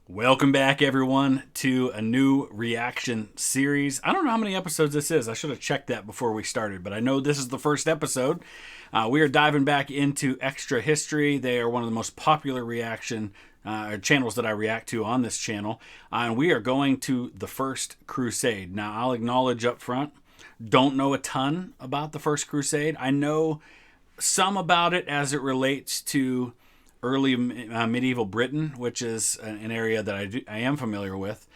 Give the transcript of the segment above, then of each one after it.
Welcome back, everyone, to a new reaction series. I don't know how many episodes this is. I should have checked that before we started, but I know this is the first episode. We are diving back into Extra History. They are one of the most popular reaction channels that I react to on this channel. And we are going to the First Crusade. Now, I'll acknowledge up front, don't know a ton about the First Crusade. I know some about it as it relates to early medieval Britain, which is an area that I am familiar with.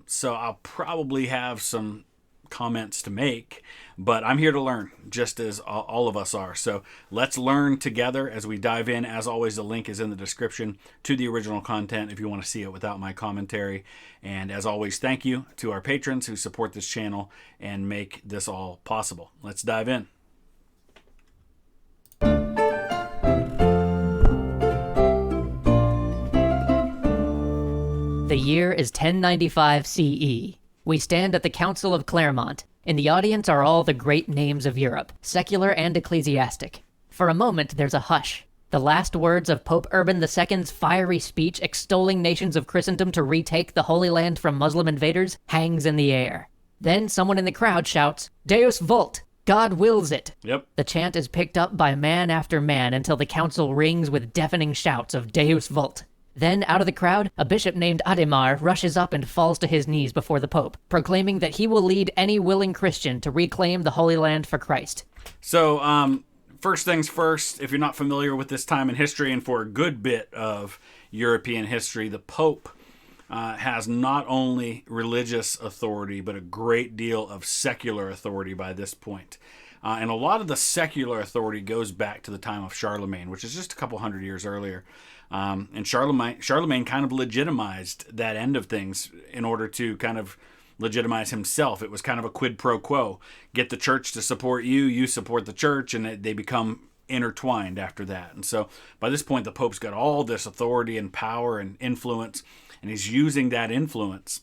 So I'll probably have some comments to make, but I'm here to learn, just as all of us are. So let's learn together as we dive in. As always, the link is in the description to the original content if you want to see it without my commentary. And as always, thank you to our patrons who support this channel and make this all possible. Let's dive in. The year is 1095 CE. We stand at the Council of Clermont. In the audience are all the great names of Europe, secular and ecclesiastic. For a moment, there's a hush. The last words of Pope Urban II's fiery speech extolling nations of Christendom to retake the Holy Land from Muslim invaders hangs in the air. Then someone in the crowd shouts, "Deus vult! God wills it!" Yep. The chant is picked up by man after man until the council rings with deafening shouts of Deus vult. Then, out of the crowd, a bishop named Ademar rushes up and falls to his knees before the Pope, proclaiming that he will lead any willing Christian to reclaim the Holy Land for Christ. So, first things first, if you're not familiar with this time in history, and for a good bit of European history, the Pope has not only religious authority, but a great deal of secular authority by this point. And a lot of the secular authority goes back to the time of Charlemagne, which is just a couple hundred years earlier. And Charlemagne kind of legitimized that end of things in order to kind of legitimize himself. It was kind of a quid pro quo. Get the church to support you, you support the church, and they become intertwined after that. And so by this point, the Pope's got all this authority and power and influence, and he's using that influence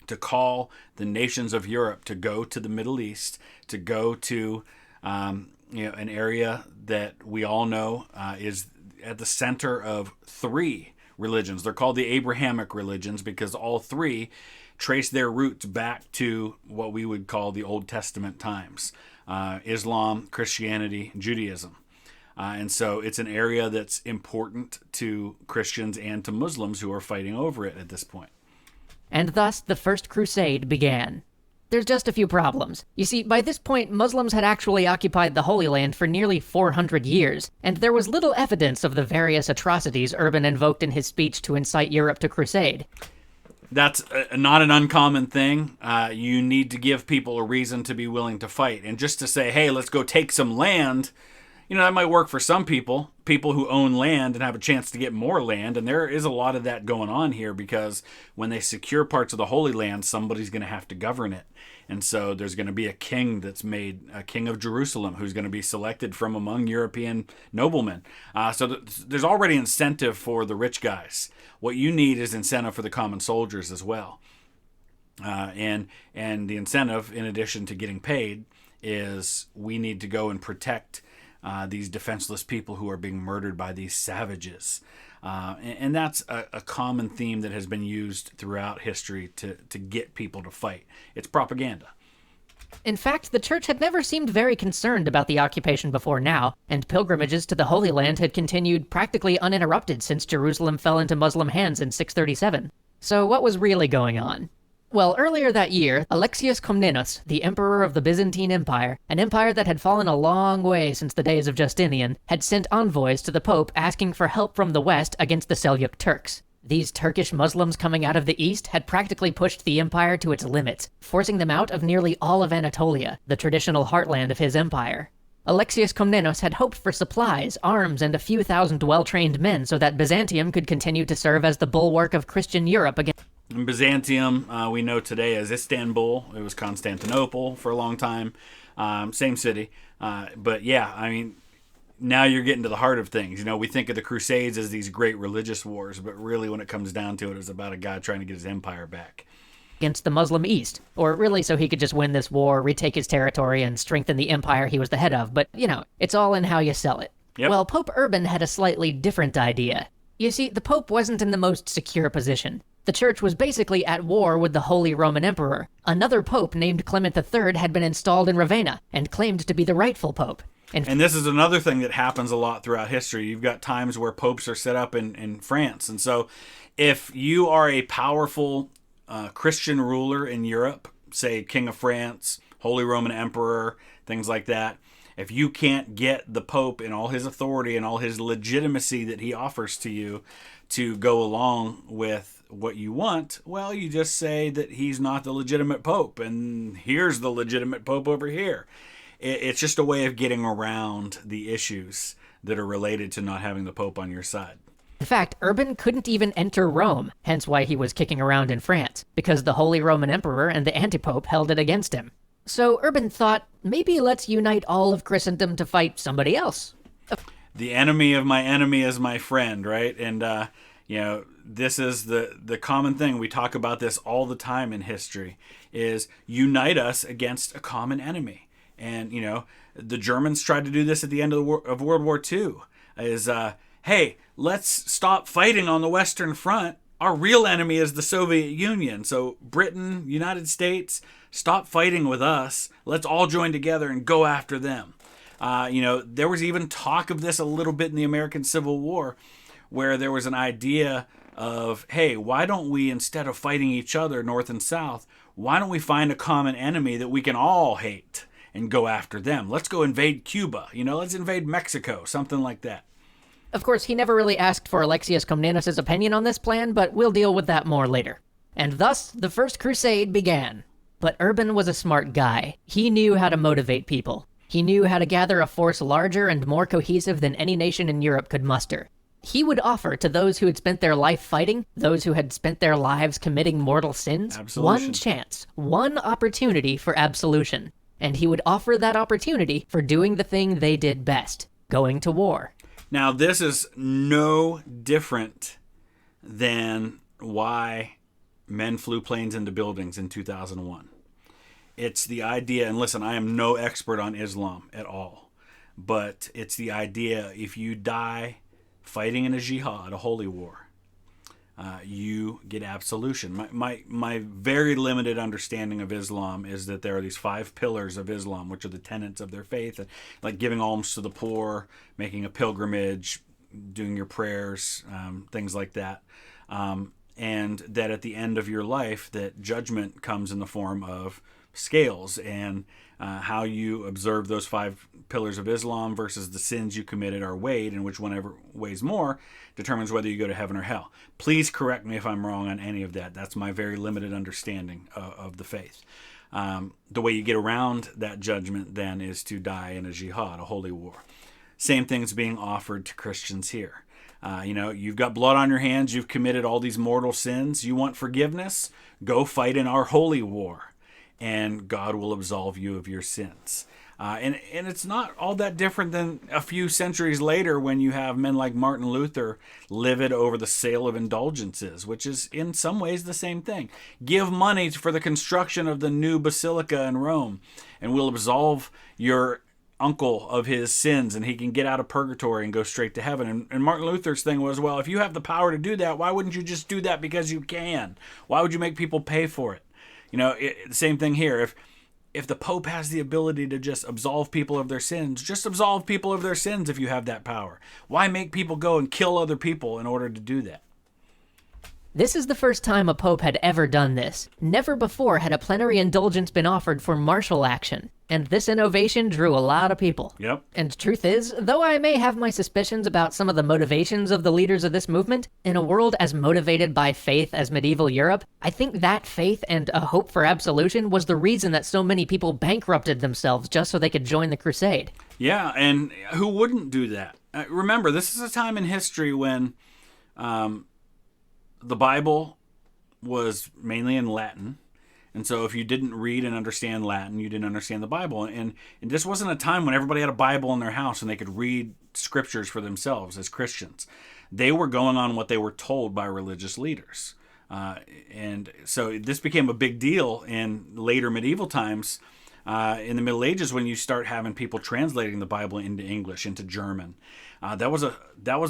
to call the nations of Europe to go to the Middle East, to go to an area that we all know is at the center of three religions. They're called the Abrahamic Religions because all three trace their roots back to what we would call the Old Testament times. Islam, Christianity, Judaism. And so it's an area that's important to Christians and to Muslims who are fighting over it at this point. And thus, the First Crusade began. There's just a few problems. You see, by this point, Muslims had actually occupied the Holy Land for nearly 400 years, and there was little evidence of the various atrocities Urban invoked in his speech to incite Europe to crusade. That's not an uncommon thing. You need to give people a reason to be willing to fight. And just to say, hey, let's go take some land, that might work for some people who own land and have a chance to get more land. And there is a lot of that going on here because when they secure parts of the Holy Land, somebody's going to have to govern it. And so there's going to be a king that's made, a king of Jerusalem, who's going to be selected from among European noblemen. So there's already incentive for the rich guys. What you need is incentive for the common soldiers as well. And the incentive, in addition to getting paid, is we need to go and protect these defenseless people who are being murdered by these savages. And that's a common theme that has been used throughout history to get people to fight. It's propaganda. In fact, the church had never seemed very concerned about the occupation before now, and pilgrimages to the Holy Land had continued practically uninterrupted since Jerusalem fell into Muslim hands in 637. So what was really going on? Well, earlier that year, Alexius Comnenus, the emperor of the Byzantine Empire, an empire that had fallen a long way since the days of Justinian, had sent envoys to the Pope asking for help from the West against the Seljuk Turks. These Turkish Muslims coming out of the East had practically pushed the empire to its limits, forcing them out of nearly all of Anatolia, the traditional heartland of his empire. Alexius Comnenus had hoped for supplies, arms, and a few thousand well-trained men so that Byzantium could continue to serve as the bulwark of Christian Europe against In Byzantium, we know today as Istanbul. It was Constantinople for a long time. Same city. But yeah, I mean, now you're getting to the heart of things. We think of the Crusades as these great religious wars, but really when it comes down to it, it's about a guy trying to get his empire back. against the Muslim East, or really so he could just win this war, retake his territory, and strengthen the empire he was the head of. But, it's all in how you sell it. Yep. Well, Pope Urban had a slightly different idea. You see, the Pope wasn't in the most secure position. The Church was basically at war with the Holy Roman Emperor. Another Pope named Clement III had been installed in Ravenna and claimed to be the rightful Pope. And this is another thing that happens a lot throughout history. You've got times where popes are set up in France. And so if you are a powerful Christian ruler in Europe, say King of France, Holy Roman Emperor, things like that, if you can't get the Pope in all his authority and all his legitimacy that he offers to you to go along with what you want, well, you just say that he's not the legitimate Pope, and here's the legitimate Pope over here. It's just a way of getting around the issues that are related to not having the Pope on your side. In fact, Urban couldn't even enter Rome, hence why he was kicking around in France, because the Holy Roman Emperor and the anti-Pope held it against him. So Urban thought, maybe let's unite all of Christendom to fight somebody else. The enemy of my enemy is my friend, right? And, this is the common thing. We talk about this all the time in history, is unite us against a common enemy. And, the Germans tried to do this at the end of World War II, is, hey, let's stop fighting on the Western Front. Our real enemy is the Soviet Union. So Britain, United States, stop fighting with us. Let's all join together and go after them. There was even talk of this a little bit in the American Civil War, where there was an idea of, hey, why don't we, instead of fighting each other, North and South, why don't we find a common enemy that we can all hate and go after them? Let's go invade Cuba. Let's invade Mexico, something like that. Of course, he never really asked for Alexius Comnenus' opinion on this plan, but we'll deal with that more later. And thus, the First Crusade began. But Urban was a smart guy. He knew how to motivate people. He knew how to gather a force larger and more cohesive than any nation in Europe could muster. He would offer to those who had spent their life fighting, those who had spent their lives committing mortal sins, one chance, one opportunity for absolution. And he would offer that opportunity for doing the thing they did best, going to war. Now, this is no different than why men flew planes into buildings in 2001. It's the idea, and listen, I am no expert on Islam at all, but it's the idea, if you die fighting in a jihad, a holy war, you get absolution. My very limited understanding of Islam is that there are these 5 pillars of Islam, which are the tenets of their faith, like giving alms to the poor, making a pilgrimage, doing your prayers, things like that. And that at the end of your life, that judgment comes in the form of scales, and how you observe those 5 pillars of Islam versus the sins you committed are weighed, and which one ever weighs more determines whether you go to heaven or hell. Please correct me if I'm wrong on any of that. That's my very limited understanding of the faith. The way you get around that judgment then is to die in a jihad, a holy war. Same thing's being offered to Christians here. You've got blood on your hands. You've committed all these mortal sins. You want forgiveness? Go fight in our holy war, and God will absolve you of your sins. And it's not all that different than a few centuries later when you have men like Martin Luther livid over the sale of indulgences, which is in some ways the same thing. Give money for the construction of the new basilica in Rome, and we'll absolve your uncle of his sins, and he can get out of purgatory and go straight to heaven. And Martin Luther's thing was, well, if you have the power to do that, why wouldn't you just do that because you can? Why would you make people pay for it? The same thing here. If the Pope has the ability to just absolve people of their sins, just absolve people of their sins if you have that power. Why make people go and kill other people in order to do that? This is the first time a pope had ever done this. Never before had a plenary indulgence been offered for martial action, and this innovation drew a lot of people. Yep. And truth is, though I may have my suspicions about some of the motivations of the leaders of this movement, in a world as motivated by faith as medieval Europe, I think that faith and a hope for absolution was the reason that so many people bankrupted themselves just so they could join the crusade. Yeah, and who wouldn't do that? Remember, this is a time in history when the Bible was mainly in Latin. And so if you didn't read and understand Latin, you didn't understand the Bible. And this wasn't a time when everybody had a Bible in their house and they could read scriptures for themselves as Christians. They were going on what they were told by religious leaders. And so this became a big deal in later medieval times, in the Middle Ages, when you start having people translating the Bible into English, into German. That was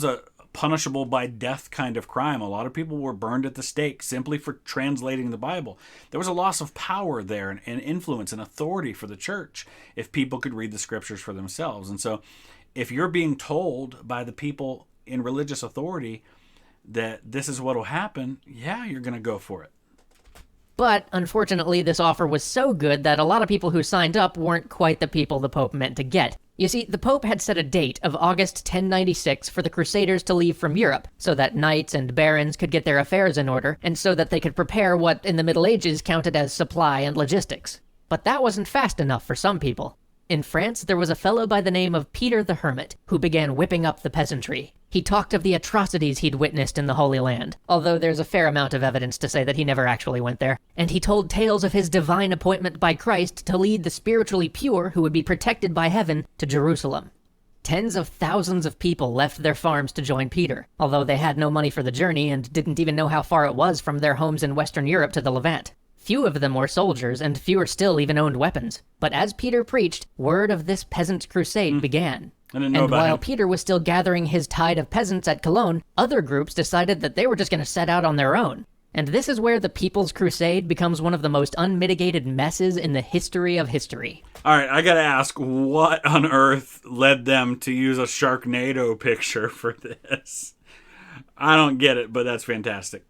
a punishable by death kind of crime. A lot of people were burned at the stake simply for translating the Bible. There was a loss of power there and influence and authority for the church if people could read the scriptures for themselves. And so if you're being told by the people in religious authority that this is what will happen, yeah, you're going to go for it. But, unfortunately, this offer was so good that a lot of people who signed up weren't quite the people the Pope meant to get. You see, the Pope had set a date of August 1096 for the Crusaders to leave from Europe, so that knights and barons could get their affairs in order, and so that they could prepare what in the Middle Ages counted as supply and logistics. But that wasn't fast enough for some people. In France, there was a fellow by the name of Peter the Hermit, who began whipping up the peasantry. He talked of the atrocities he'd witnessed in the Holy Land, although there's a fair amount of evidence to say that he never actually went there. And he told tales of his divine appointment by Christ to lead the spiritually pure who would be protected by heaven to Jerusalem. Tens of thousands of people left their farms to join Peter, although they had no money for the journey and didn't even know how far it was from their homes in Western Europe to the Levant. Few of them were soldiers, and fewer still even owned weapons. But as Peter preached, word of this peasants' crusade began. And while Peter was still gathering his tide of peasants at Cologne, other groups decided that they were just going to set out on their own. And this is where the People's Crusade becomes one of the most unmitigated messes in the history of history. All right, I gotta ask, what on earth led them to use a Sharknado picture for this? I don't get it, but that's fantastic.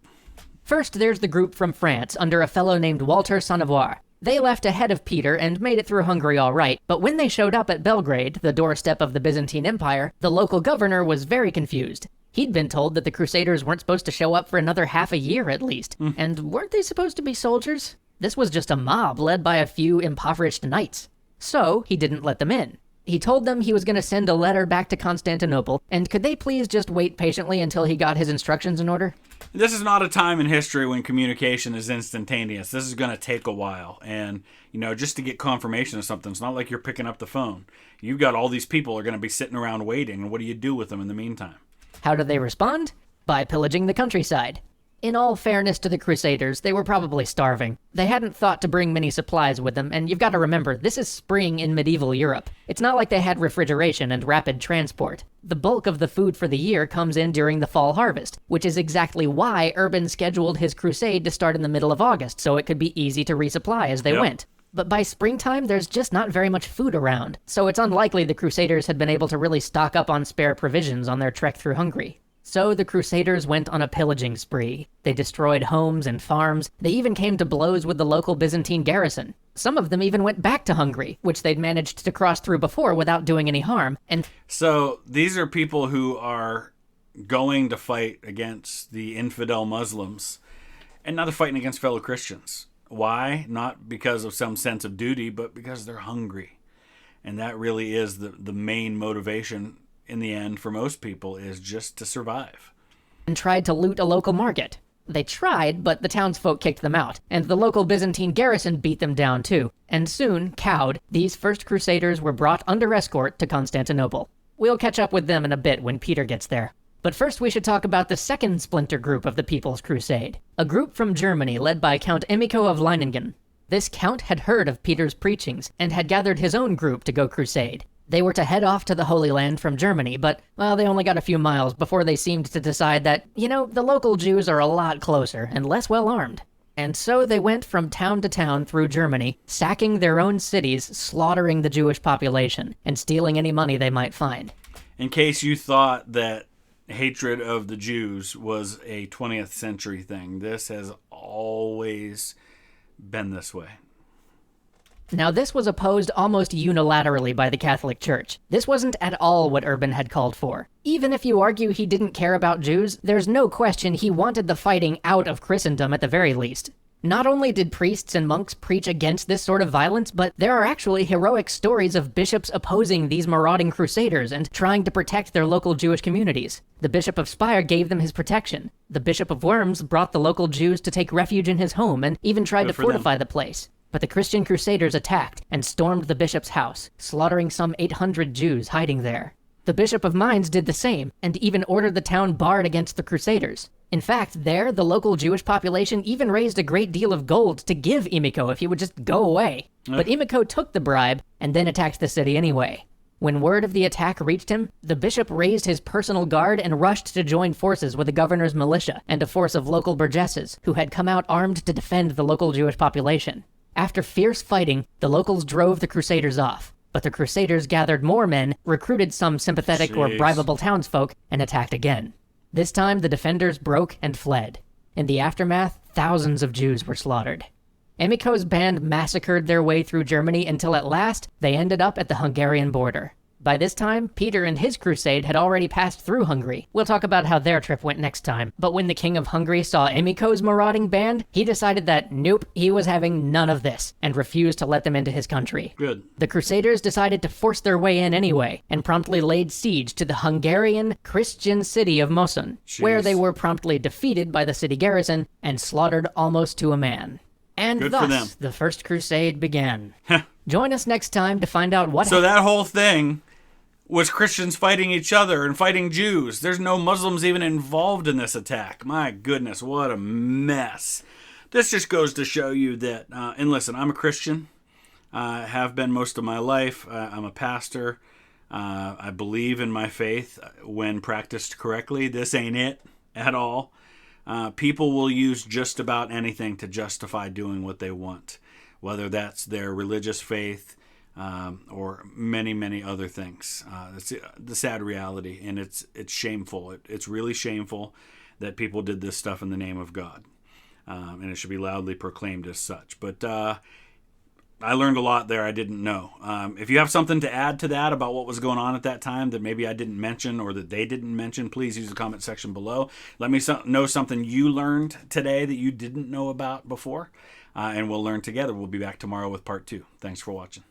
First, there's the group from France under a fellow named Walter Sannevoix. They left ahead of Peter and made it through Hungary all right, but when they showed up at Belgrade, the doorstep of the Byzantine Empire, the local governor was very confused. He'd been told that the Crusaders weren't supposed to show up for another half a year at least. And weren't they supposed to be soldiers? This was just a mob led by a few impoverished knights. So, he didn't let them in. He told them he was going to send a letter back to Constantinople, and could they please just wait patiently until he got his instructions in order? This is not a time in history when communication is instantaneous. This is going to take a while. And, just to get confirmation of something, it's not like you're picking up the phone. You've got all these people are going to be sitting around waiting, and what do you do with them in the meantime? How do they respond? By pillaging the countryside. In all fairness to the Crusaders, they were probably starving. They hadn't thought to bring many supplies with them, and you've got to remember, this is spring in medieval Europe. It's not like they had refrigeration and rapid transport. The bulk of the food for the year comes in during the fall harvest, which is exactly why Urban scheduled his crusade to start in the middle of August, so it could be easy to resupply as they went. But by springtime, there's just not very much food around, so it's unlikely the Crusaders had been able to really stock up on spare provisions on their trek through Hungary. So the Crusaders went on a pillaging spree. They destroyed homes and farms. They even came to blows with the local Byzantine garrison. Some of them even went back to Hungary, which they'd managed to cross through before without doing any harm. And so these are people who are going to fight against the infidel Muslims, and now they're fighting against fellow Christians. Why? Not because of some sense of duty, but because they're hungry. And that really is the main motivation in the end for most people, is just to survive. And tried to loot a local market. They tried, but the townsfolk kicked them out, and the local Byzantine garrison beat them down too. And soon, cowed, these first Crusaders were brought under escort to Constantinople. We'll catch up with them in a bit when Peter gets there. But first we should talk about the second splinter group of the People's Crusade, a group from Germany led by Count Emico of Leiningen. This count had heard of Peter's preachings, and had gathered his own group to go crusade. They were to head off to the Holy Land from Germany, but, well, they only got a few miles before they seemed to decide that, the local Jews are a lot closer and less well armed. And so they went from town to town through Germany, sacking their own cities, slaughtering the Jewish population, and stealing any money they might find. In case you thought that hatred of the Jews was a 20th century thing, this has always been this way. Now, this was opposed almost unilaterally by the Catholic Church. This wasn't at all what Urban had called for. Even if you argue he didn't care about Jews, there's no question he wanted the fighting out of Christendom at the very least. Not only did priests and monks preach against this sort of violence, but there are actually heroic stories of bishops opposing these marauding crusaders and trying to protect their local Jewish communities. The Bishop of Speyer gave them his protection. The Bishop of Worms brought the local Jews to take refuge in his home and even tried to fortify the place. But the Christian Crusaders attacked and stormed the bishop's house, slaughtering some 800 Jews hiding there. The Bishop of Mainz did the same, and even ordered the town barred against the Crusaders. In fact, there, the local Jewish population even raised a great deal of gold to give Emico if he would just go away. But Emico took the bribe, and then attacked the city anyway. When word of the attack reached him, the bishop raised his personal guard and rushed to join forces with the governor's militia and a force of local burgesses who had come out armed to defend the local Jewish population. After fierce fighting, the locals drove the Crusaders off, but the Crusaders gathered more men, recruited some sympathetic or bribable townsfolk, and attacked again. This time, the defenders broke and fled. In the aftermath, thousands of Jews were slaughtered. Emiko's band massacred their way through Germany until at last they ended up at the Hungarian border. By this time, Peter and his crusade had already passed through Hungary. We'll talk about how their trip went next time. But when the King of Hungary saw Emiko's marauding band, he decided that nope, he was having none of this, and refused to let them into his country. Good. The Crusaders decided to force their way in anyway, and promptly laid siege to the Hungarian Christian city of Moson, where they were promptly defeated by the city garrison and slaughtered almost to a man. And Good for them. thus, the First Crusade began. Join us next time to find out what... So that whole thing was Christians fighting each other and fighting Jews. There's no Muslims even involved in this attack. My goodness, what a mess. This just goes to show you that, and listen, I'm a Christian. I have been most of my life. I'm a pastor. I believe in my faith when practiced correctly. This ain't it at all. People will use just about anything to justify doing what they want, whether that's their religious faith, or many, many other things. It's the sad reality, and it's shameful. It's really shameful that people did this stuff in the name of God, and it should be loudly proclaimed as such. But I learned a lot there I didn't know. If you have something to add to that about what was going on at that time that maybe I didn't mention or that they didn't mention, please use the comment section below. Let me know something you learned today that you didn't know about before, and we'll learn together. We'll be back tomorrow with part 2. Thanks for watching.